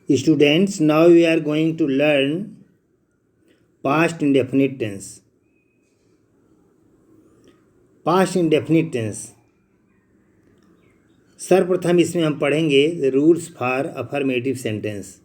Students, now we are going to learn past indefinite tense. Past indefinite tense, सर्वप्रथम इसमें हम पढ़ेंगे rules for affirmative sentence.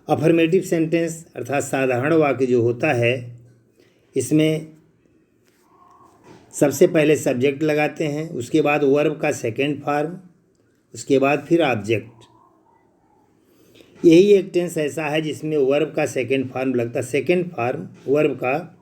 Affirmative sentence अर्थात साधारण वाक्य जो होता है, इसमें सबसे पहले सब्जेक्ट लगाते हैं, उसके बाद वर्ब का सेकेंड फॉर्म, उसके बाद फिर ऑब्जेक्ट। यही एक टेंस ऐसा है जिसमें वर्ब का सेकेंड फॉर्म लगता है। सेकेंड फॉर्म वर्ब का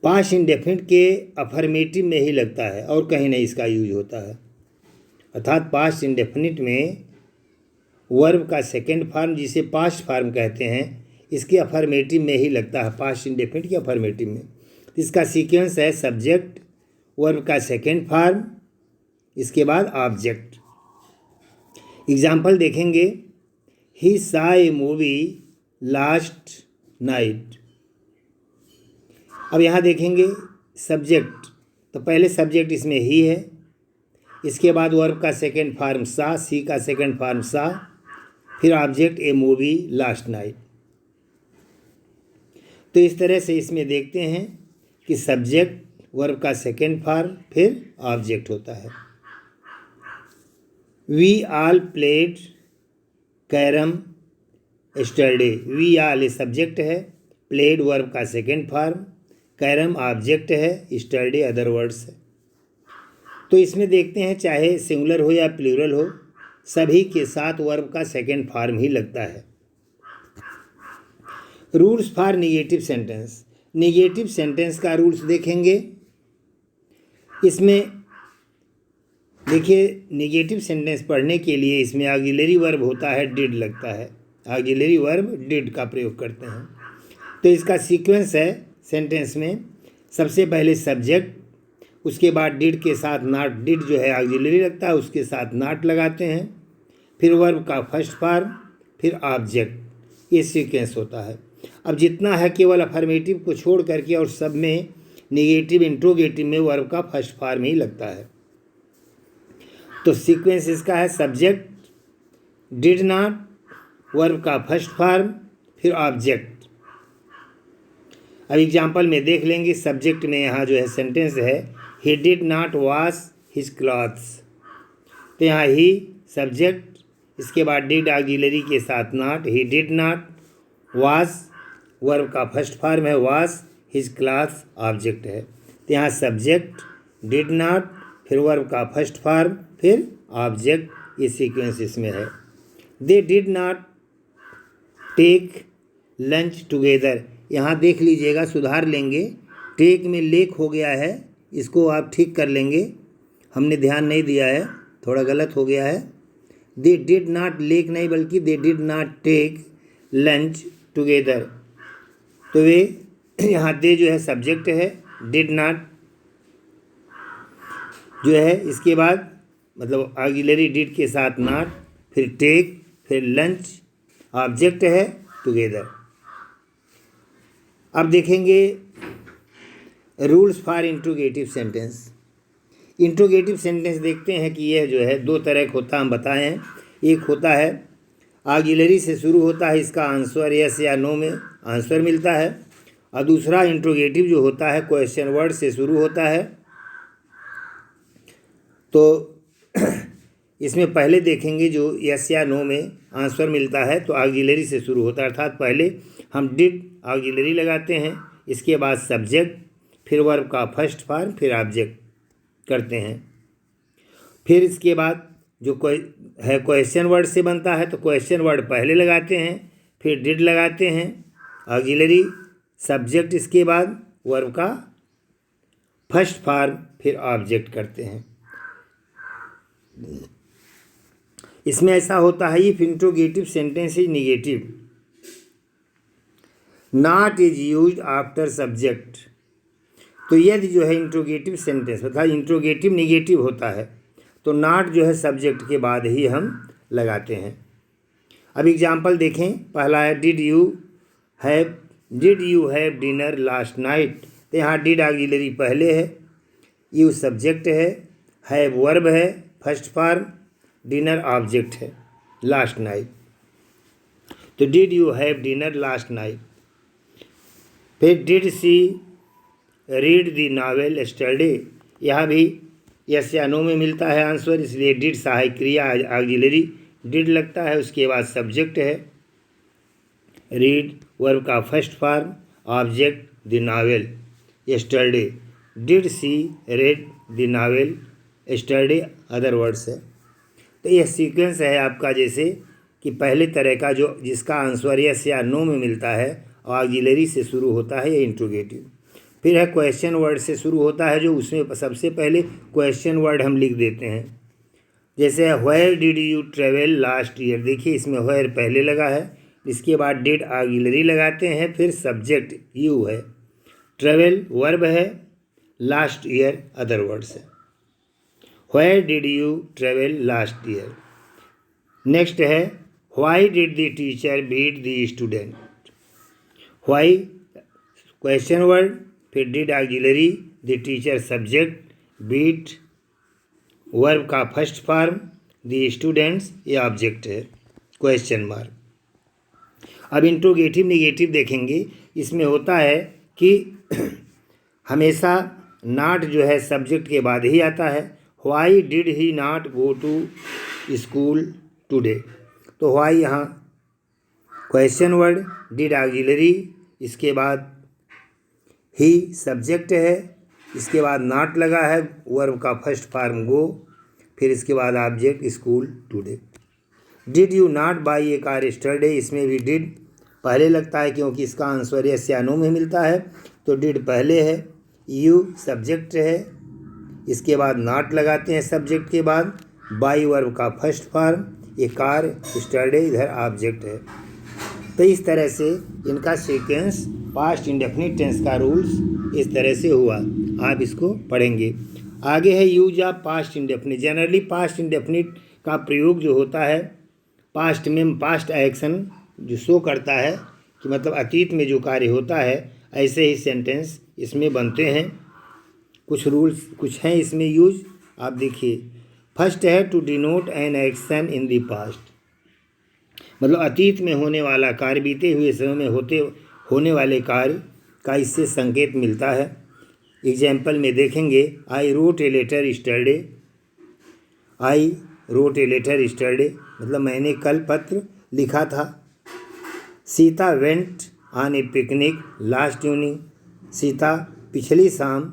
पास्ट इंडेफिनिट के अफर्मेटिव में ही लगता है और कहीं नहीं इसका यूज होता है। अर्थात पास्ट इंडेफिनिट में वर्ब का सेकेंड फॉर्म, जिसे पास्ट फॉर्म कहते हैं, इसके अफर्मेटिव में ही लगता है, पास्ट इंडेफिनिट के अफर्मेटिव में। इसका सीक्वेंस है सब्जेक्ट, वर्ब का सेकेंड फॉर्म, इसके बाद ऑब्जेक्ट। एग्जाम्पल देखेंगे, he saw a movie last night. अब यहाँ देखेंगे सब्जेक्ट, तो पहले सब्जेक्ट इसमें ही है, इसके बाद वर्ब का सेकेंड फॉर्म सा, सी का सेकेंड फॉर्म सा, फिर object a movie last night. तो इस तरह से इसमें देखते हैं कि सब्जेक्ट, वर्ब का सेकेंड फॉर्म, फिर ऑब्जेक्ट होता है। We all played carrom yesterday. We all subject है, प्लेड वर्ब का सेकेंड फॉर्म, कैरम ऑब्जेक्ट है, स्टडी अदर वर्ड्स है। तो इसमें देखते हैं चाहे सिंगुलर हो या प्लूरल हो, सभी के साथ वर्ब का सेकेंड फॉर्म ही लगता है। Rules for negative sentence. Negative sentence का रूल्स देखेंगे। इसमें देखिए, निगेटिव सेंटेंस पढ़ने के लिए इसमें ऑक्सिलरी वर्ब होता है, डिड लगता है। ऑक्सिलरी वर्ब डिड का प्रयोग करते हैं। तो इसका सीक्वेंस है सेंटेंस में, सबसे पहले सब्जेक्ट, उसके बाद डिड के साथ नॉट, डिड जो है ऑक्सिलरी लगता है, उसके साथ नॉट लगाते हैं, फिर वर्ब का फर्स्ट फॉर्म, फिर ऑब्जेक्ट। ये सीक्वेंस होता है। अब जितना है केवल अफर्मेटिव को छोड़ करके और सब में निगेटिव इंट्रोगेटिव में वर्ब का फर्स्ट फॉर्म ही लगता है। तो सीक्वेंस इसका है सब्जेक्ट, डिड नॉट, वर्ब का फर्स्ट फॉर्म, फिर ऑब्जेक्ट। अब एग्जाम्पल में देख लेंगे, सब्जेक्ट में यहाँ जो है सेंटेंस है, ही did not wash his clothes. तो यहाँ ही सब्जेक्ट, इसके बाद डिड ऑक्सिलरी के साथ not, he did not wash, verb का फर्स्ट फॉर्म है वॉश, हिज क्लॉथ्स ऑब्जेक्ट है। तो यहाँ सब्जेक्ट, डिड नॉट, फिर वर्ब का फर्स्ट फॉर्म, फिर ऑब्जेक्ट। ये सीक्वेंस इसमें है। They did not take lunch together. यहाँ देख लीजिएगा, सुधार लेंगे, टेक में लेक हो गया है, इसको आप ठीक कर लेंगे, हमने ध्यान नहीं दिया है, थोड़ा गलत हो गया है। दे डिड नॉट लेक नहीं, बल्कि they did not take lunch together. तो वे यहाँ दे जो है सब्जेक्ट है, डिड नॉट जो है, इसके बाद मतलब ऑक्सिलरी डिड के साथ नॉट, फिर टेक, फिर लंच, ऑब्जेक्ट है टुगेदर। अब देखेंगे rules for interrogative sentence. Interrogative sentence देखते हैं कि यह जो है दो तरह का होता है, हम बताए हैं। एक होता है ऑक्सिलरी से शुरू होता है, इसका आंसर यस या नो में आंसर मिलता है, और दूसरा इंट्रोगेटिव जो होता है क्वेश्चन वर्ड से शुरू होता है। तो इसमें पहले देखेंगे जो यस या नो में आंसर मिलता है तो ऑक्सिलरी से शुरू होता है, अर्थात पहले हम डिड ऑक्सिलरी लगाते हैं, इसके बाद सब्जेक्ट, फिर वर्ब का फर्स्ट फॉर्म, फिर ऑब्जेक्ट करते हैं। फिर इसके बाद जो है क्वेश्चन वर्ड से बनता है, तो क्वेश्चन वर्ड पहले लगाते हैं, फिर डिड लगाते हैं, ऑक्सिलरी, सब्जेक्ट, इसके बाद वर्ब का फर्स्ट फॉर्म, फिर ऑब्जेक्ट करते हैं। इसमें ऐसा होता है, if interrogative sentence is negative, not is used after subject. तो यदि जो है इंट्रोगेटिव सेंटेंस अर्थात इंट्रोगेटिव निगेटिव होता है, तो नॉट जो है सब्जेक्ट के बाद ही हम लगाते हैं। अब एग्जाम्पल देखें, पहला है did you have dinner last night. तो यहाँ डिड ऑक्सिलरी पहले है, यू सब्जेक्ट है वर्ब है फर्स्ट फॉर्म, डिनर ऑब्जेक्ट है। Last night. तो did you have dinner last night. फिर did she read the novel yesterday. यहाँ भी यस या नो में मिलता है आंसर, इसलिए डिड सहायक क्रिया ऑक्सिलरी डिड लगता है, उसके बाद सब्जेक्ट है। रीड वर्ब का first form, object the novel yesterday. Did she read the novel yesterday other words है। तो यह सीक्वेंस है आपका, जैसे कि पहले तरह का जो जिसका आंसर यस या नो में मिलता है ऑक्सिलरी से शुरू होता है या इंट्रोगेटिव। फिर है क्वेश्चन वर्ड से शुरू होता है, जो उसमें सबसे पहले क्वेश्चन वर्ड हम लिख देते हैं। जैसे where did you travel last year. देखिए इसमें व्हेयर पहले लगा है, इसके बाद डिड ऑक्सिलरी लगाते हैं, फिर सब्जेक्ट यू है, ट्रेवल वर्ब है, लास्ट ईयर अदर वर्ड्स है। Where did you travel last year. Next है why did the teacher beat the student. Why question word, फिर did auxiliary, the teacher subject, beat verb का first form, the students ये object है, question mark. अब interrogative negative देखेंगे। इसमें होता है कि हमेशा नॉट जो है सब्जेक्ट के बाद ही आता है। Why did he not go to school today. तो व्हाई यहाँ क्वेश्चन वर्ड, डिड ऑक्सिलरी, इसके बाद ही सब्जेक्ट है, इसके बाद नॉट लगा है, वर्ब का फर्स्ट फॉर्म गो, फिर इसके बाद object school today. Did you not by A car yesterday. इसमें भी डिड पहले लगता है क्योंकि इसका आंसर यस या नो में मिलता है, तो डिड पहले है, यू सब्जेक्ट है, इसके बाद नॉट लगाते हैं सब्जेक्ट के बाद, बाई वर्ब का फर्स्ट फॉर्म, ये कार, यस्टरडे इधर ऑब्जेक्ट है। तो इस तरह से इनका सीक्वेंस पास्ट इंडेफिनिट टेंस का रूल्स इस तरह से हुआ, आप इसको पढ़ेंगे। आगे है use of past indefinite. Generally past indefinite का प्रयोग जो होता है पास्ट में, पास्ट एक्शन जो शो करता है कि मतलब अतीत में जो कार्य होता है, ऐसे ही सेंटेंस इसमें बनते हैं। कुछ रूल्स कुछ हैं इसमें यूज, आप देखिए। फर्स्ट है to denote an action in the past, मतलब अतीत में होने वाला कार्य बीते हुए समय में होने वाले कार्य का इससे संकेत मिलता है। एग्जाम्पल में देखेंगे, I wrote a letter yesterday. I wrote a letter yesterday मतलब मैंने कल पत्र लिखा था। Sita went on a picnic last evening. Sita पिछली शाम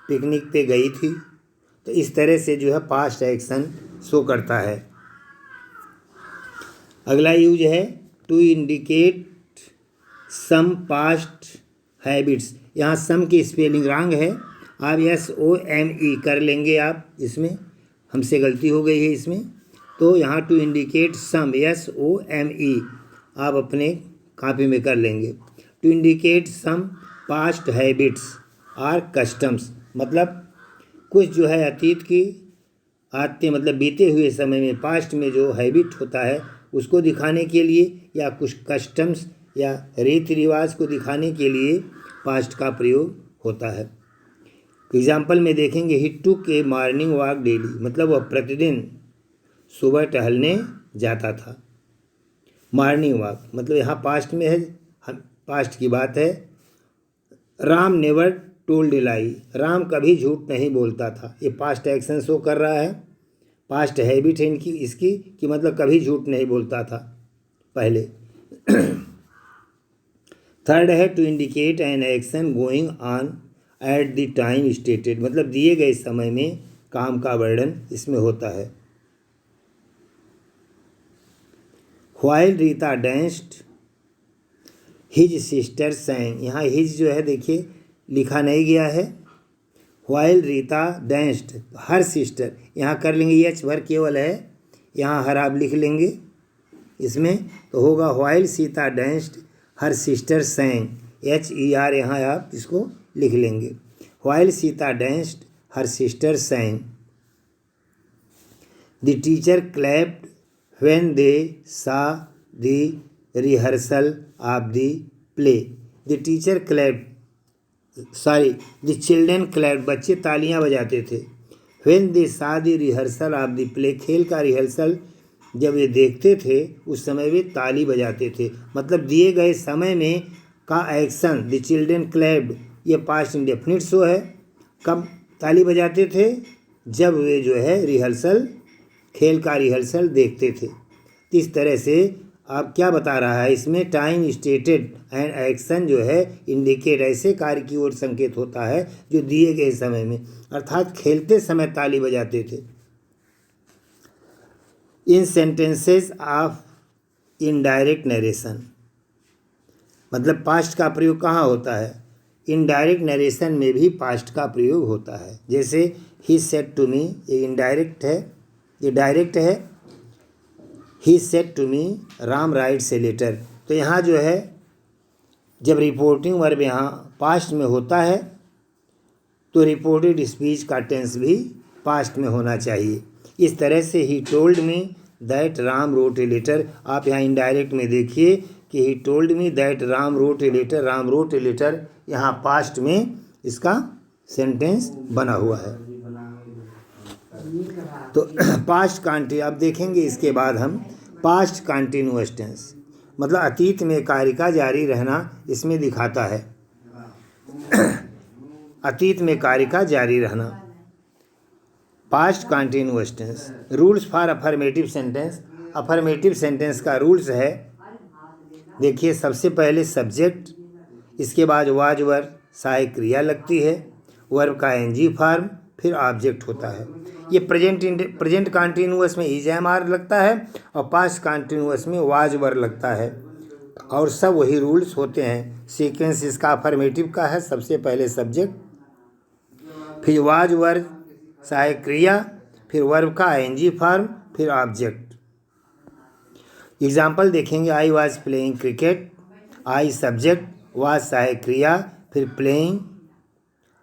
पिकनिक पे गई थी। तो इस तरह से जो है पास्ट एक्शन शो करता है। अगला यूज है to indicate some past habits. यहाँ सम की स्पेलिंग रॉन्ग है, आप SOME कर लेंगे। आप इसमें हमसे गलती हो गई है इसमें, तो यहाँ टू इंडिकेट सम SOME आप अपने कॉपी में कर लेंगे। To indicate some past habits or customs, मतलब कुछ जो है अतीत की आदतें, मतलब बीते हुए समय में पास्ट में जो हैबिट होता है उसको दिखाने के लिए, या कुछ कस्टम्स या रीति रिवाज को दिखाने के लिए पास्ट का प्रयोग होता है। एग्जाम्पल में देखेंगे, ही टुक ए मॉर्निंग वॉक डेली, मतलब वह प्रतिदिन सुबह टहलने जाता था। मॉर्निंग वॉक मतलब यहाँ पास्ट में है, पास्ट की बात है। राम नेवर टोल्ड ए लाई, राम कभी झूठ नहीं बोलता था। ये पास्ट एक्शन शो कर रहा है, पास्ट हैबिट है इनकी इसकी कि मतलब कभी झूठ नहीं बोलता था पहले। थर्ड है to indicate an action going on at the time stated, मतलब दिए गए समय में काम का वर्णन इसमें होता है। While Rita densed his sister सैंग, यहाँ हिज जो है देखिए लिखा नहीं गया है। While Rita densed her sister, यहाँ कर लेंगे, एच भर केवल है, यहाँ हर आप लिख लेंगे इसमें, तो होगा while Sita danced her sister sang, HER यहाँ आप इसको लिख लेंगे। While Sita danced her sister sang. The teacher clapped when they saw the rehearsal of the play. The teacher clapped the children clapped, बच्चे तालियां बजाते थे। When they saw the rehearsal of the play, खेल का रिहर्सल जब ये देखते थे उस समय वे ताली बजाते थे। मतलब दिए गए समय में का एक्शन द चिल्ड्रन क्लैप्ड, ये पास्ट इंडेफिनिट शो है। कब ताली बजाते थे? जब वे जो है रिहर्सल, खेल का रिहर्सल देखते थे। इस तरह से आप क्या बता रहा है इसमें? टाइम स्टेटेड एंड एक्शन जो है इंडिकेट, ऐसे कार्य की ओर संकेत होता है जो दिए गए समय में, अर्थात खेलते समय ताली बजाते थे। इन सेंटेंसेस ऑफ इनडायरेक्ट नरेशन, मतलब पास्ट का प्रयोग कहाँ होता है? इनडायरेक्ट नरेशन में भी पास्ट का प्रयोग होता है। जैसे ही सेड टू मी, ये इनडायरेक्ट है, ये डायरेक्ट है। He said to me Ram writes a letter, तो यहाँ जो है जब रिपोर्टिंग वर्ब यहाँ पास्ट में होता है तो रिपोर्टेड स्पीच का टेंस भी पास्ट में होना चाहिए। इस तरह से he told me that Ram wrote a letter, आप यहाँ इनडायरेक्ट में देखिए कि he told me that Ram wrote a letter, Ram wrote a letter यहाँ पास्ट में इसका सेंटेंस बना हुआ है। तो पास्ट कॉन्टिन्यू, अब देखेंगे इसके बाद हम पास्ट कॉन्टिन्यूअस टेंस, मतलब अतीत में कार्य का जारी रहना इसमें दिखाता है। अतीत में कार्य का जारी रहना, past continuous tense. Rules for affirmative sentence, affirmative sentence का रूल्स है, देखिए सबसे पहले सब्जेक्ट, इसके बाद वाज वर्ब सहायक क्रिया लगती है, वर्ब का एनजी फॉर्म, फिर ऑब्जेक्ट होता है। ये प्रेजेंट कॉन्टिन्यूअस में इज एम आर लगता है और पास्ट कॉन्टिन्यूअस में वाज वर्ब लगता है, और सब वही रूल्स होते हैं। सीक्वेंस इसका अफर्मेटिव का है, सबसे पहले सब्जेक्ट, फिर वाज वर्ब सहायक क्रिया, फिर वर्ब का एनजी फॉर्म, फिर ऑब्जेक्ट। एग्जाम्पल देखेंगे, I was playing cricket, I subject, was सहायक क्रिया, फिर प्लेइंग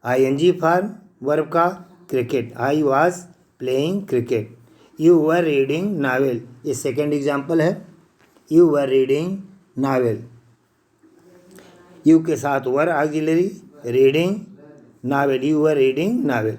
आईएनजी फॉर्म, वर्ब का cricket, I was playing cricket. You were reading novel, ये सेकेंड एग्जाम्पल है, you were reading novel, you के साथ were auxiliary, reading novel, you were reading novel.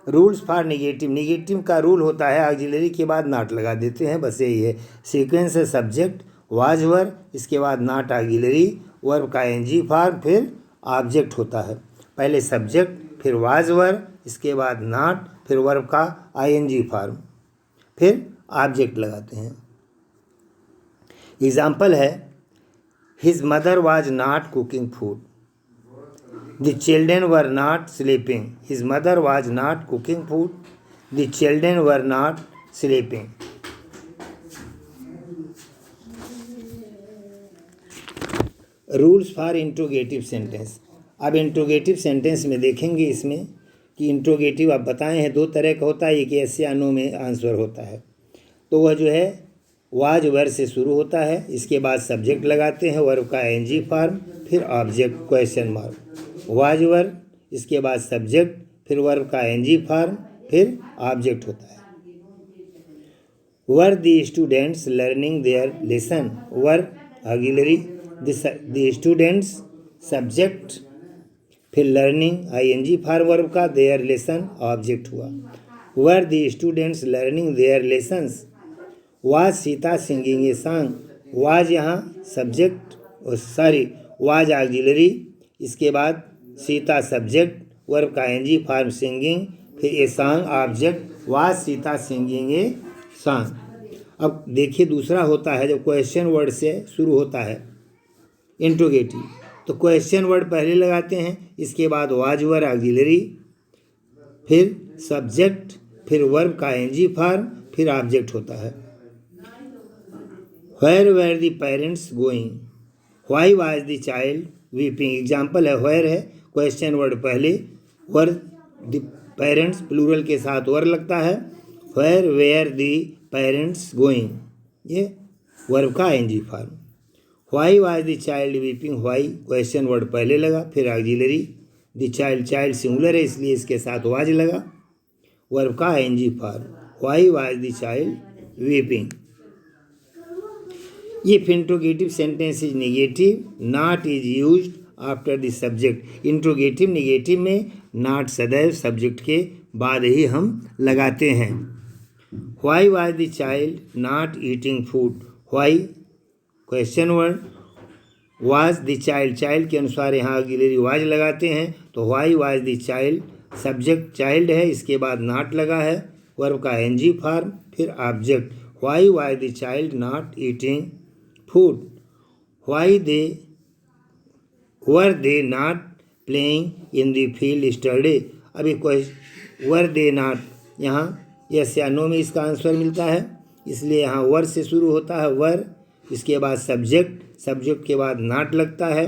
Rules for negative, negative का rule होता है auxiliary के बाद नॉट लगा देते हैं, बस यही है। सीक्वेंस है सब्जेक्ट, वाज वर्ब, इसके बाद नॉट ऑक्सिलरी, वर्ब का एनजी फॉर्म, फिर ऑब्जेक्ट होता है। पहले सब्जेक्ट, फिर वाज वर्ब, इसके बाद नॉट, फिर वर्ब का आईएनजी फॉर्म, फिर ऑब्जेक्ट लगाते हैं। एग्जाम्पल है, his mother was not cooking food, the children were not sleeping, his mother was not cooking food, the children were not sleeping। Rules for interrogative sentence, अब interrogative sentence में देखेंगे इसमें कि interrogative आप बताए हैं दो तरह का होता है, एक यस या नो में आंसर होता है। तो वह जो है वाज वर्ब से शुरू होता है, इसके बाद सब्जेक्ट लगाते हैं, वर्ब का एनजी फॉर्म, फिर object question mark, was verb, इसके बाद सब्जेक्ट, फिर वर्ब का एनजी फॉर्म, फिर ऑब्जेक्ट होता है। Were the students learning their lesson, were auxiliary, the students subject, फिर लर्निंग आईएनजी फॉर्म वर्ब का, देयर लेसन ऑब्जेक्ट हुआ। Were the students learning their lessons, was Sita singing a song, was यहाँ subject, was auxiliary, इसके बाद Sita subject, verb का NG form singing, फिर a song object, was Sita singing a song. अब देखिए दूसरा होता है जब क्वेश्चन वर्ड से शुरू होता है इंट्रोगेटिव, तो क्वेश्चन वर्ड पहले लगाते हैं, इसके बाद वाज वर्ब ऑक्सिलरी, फिर सब्जेक्ट, फिर वर्ब का एनजी फॉर्म, फिर ऑब्जेक्ट होता है। Where were the parents going, why was the child weeping. Example है, वेयर है क्वेश्चन वर्ड पहले, वर्ब द पेरेंट्स प्लूरल के साथ वर्ब लगता है, where where the parents going, ये वर्ब का NG form. Why was the child weeping, why question word पहले लगा, फिर auxiliary, the child, child singular है इसलिए इसके साथ वाज लगा, वर्ब का NG form, why was the child weeping. If interrogative sentence is negative, not is used after the subject। Interrogative negative में नॉट सदैव सब्जेक्ट के बाद ही हम लगाते हैं। Why was the child not eating food, why question word, was the child, child के अनुसार यहाँ ऑक्सिलरी वाज लगाते हैं, तो why was the child, subject child है, इसके बाद नॉट लगा है, वर्ब का एनजी फॉर्म, फिर object, why was the child not eating food, why they were they not playing in the field yesterday. अभी क्वेश्चन वर दे नॉट, यहाँ yes या नो में इसका आंसर मिलता है, इसलिए यहाँ वर से शुरू होता है वर, इसके बाद सब्जेक्ट, सब्जेक्ट के बाद नॉट लगता है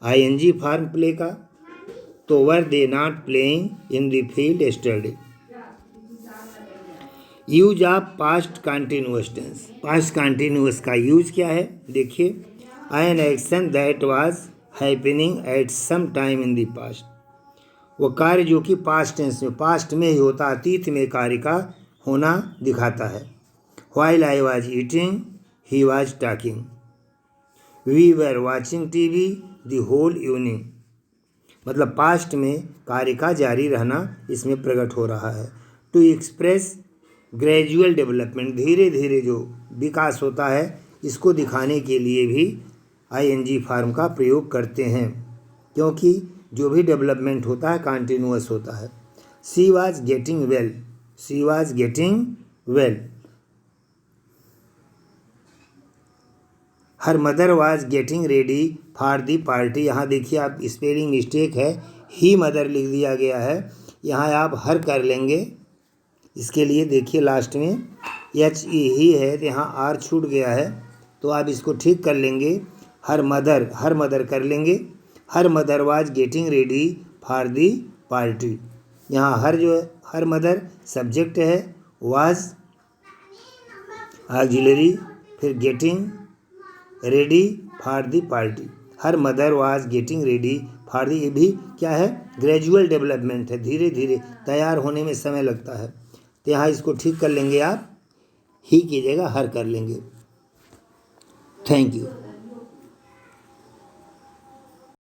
आईएनजी फॉर्म प्ले का, तो were they not playing in the field yesterday. Use of past continuous tense, past continuous का यूज क्या है देखिए, an action that was happening at some time in the past, वो कार्य जो कि पास्ट टेंस में, पास्ट में ही होता, अतीत में कार्य का होना दिखाता है। While I was eating he was talking, we were watching TV the whole evening, मतलब पास्ट में कार्य का जारी रहना इसमें प्रकट हो रहा है। टू एक्सप्रेस ग्रेजुअल डेवलपमेंट, धीरे धीरे जो विकास होता है, इसको दिखाने के लिए भी आईएनजी फॉर्म का प्रयोग करते हैं, क्योंकि जो भी डेवलपमेंट होता है कंटिन्यूअस होता है। She was getting well, she was getting well, her mother was getting ready for the party, यहाँ देखिए आप स्पेलिंग मिस्टेक है, ही मदर लिख दिया गया है, यहाँ आप हर कर लेंगे, इसके लिए देखिए लास्ट में एच ई ही है, तो यहाँ आर छूट गया है, तो आप इसको ठीक कर लेंगे, हर मदर कर लेंगे, her mother was getting ready for the party, यहाँ हर जो है हर मदर सब्जेक्ट है, वाज ऑक्सिलरी, फिर getting ready for the party, her mother was getting ready for the, ये भी क्या है ग्रेजुअल डेवलपमेंट है, धीरे धीरे तैयार होने में समय लगता है, तो यहाँ इसको ठीक कर लेंगे आप, ही की जगह हर कर लेंगे। Thank you.